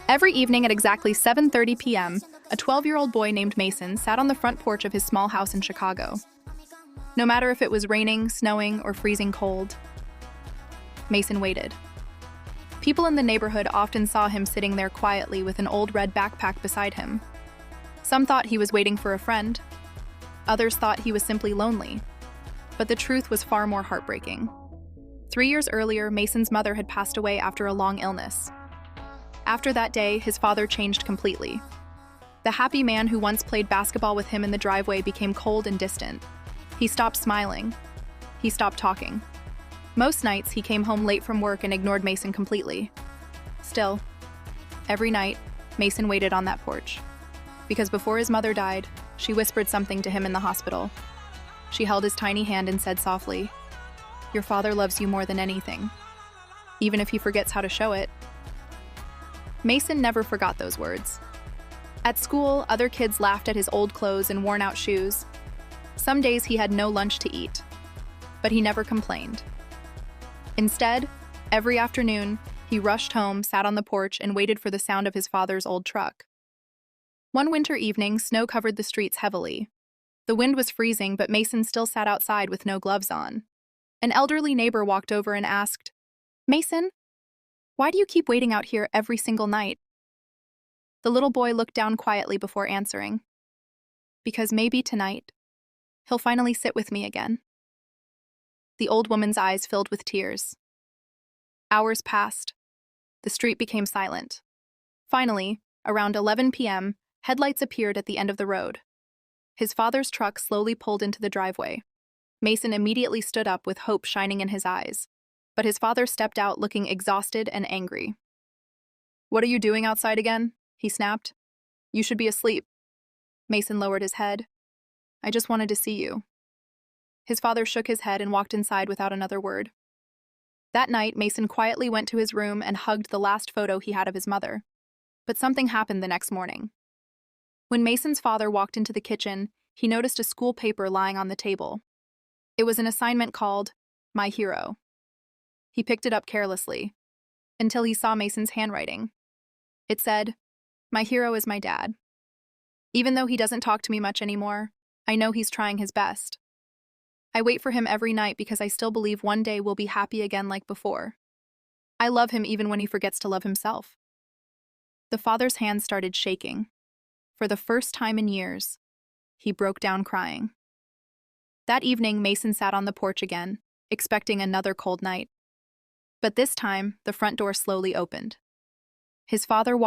Every evening at exactly 7:30 p.m., a 12-year-old boy named Mason sat on the front porch of his small house in Chicago. No matter if it was raining, snowing, or freezing cold, Mason waited. People in the neighborhood often saw him sitting there quietly with an old red backpack beside him. Some thought he was waiting for a friend. Others thought he was simply lonely. But the truth was far more heartbreaking. 3 years earlier, Mason's mother had passed away after a long illness. After that day, his father changed completely. The happy man who once played basketball with him in the driveway became cold and distant. He stopped smiling. He stopped talking. Most nights, he came home late from work and ignored Mason completely. Still, every night, Mason waited on that porch. Because before his mother died, she whispered something to him in the hospital. She held his tiny hand and said softly, "Your father loves you more than anything, even if he forgets how to show it." Mason never forgot those words. At school, other kids laughed at his old clothes and worn-out shoes. Some days he had no lunch to eat, but he never complained. Instead, every afternoon, he rushed home, sat on the porch, and waited for the sound of his father's old truck. One winter evening, snow covered the streets heavily. The wind was freezing, but Mason still sat outside with no gloves on. An elderly neighbor walked over and asked, "Mason, why do you keep waiting out here every single night?" The little boy looked down quietly before answering, "Because maybe tonight, he'll finally sit with me again." The old woman's eyes filled with tears. Hours passed. The street became silent. Finally, around 11 p.m., headlights appeared at the end of the road. His father's truck slowly pulled into the driveway. Mason immediately stood up with hope shining in his eyes, but his father stepped out looking exhausted and angry. "What are you doing outside again?" he snapped. "You should be asleep." Mason lowered his head. "I just wanted to see you." His father shook his head and walked inside without another word. That night, Mason quietly went to his room and hugged the last photo he had of his mother. But something happened the next morning. When Mason's father walked into the kitchen, he noticed a school paper lying on the table. It was an assignment called "My Hero." He picked it up carelessly, until he saw Mason's handwriting. It said, "My hero is my dad. Even though he doesn't talk to me much anymore, I know he's trying his best. I wait for him every night because I still believe one day we'll be happy again like before. I love him even when he forgets to love himself." The father's hand started shaking. For the first time in years, he broke down crying. That evening, Mason sat on the porch again, expecting another cold night. But this time, the front door slowly opened. His father walked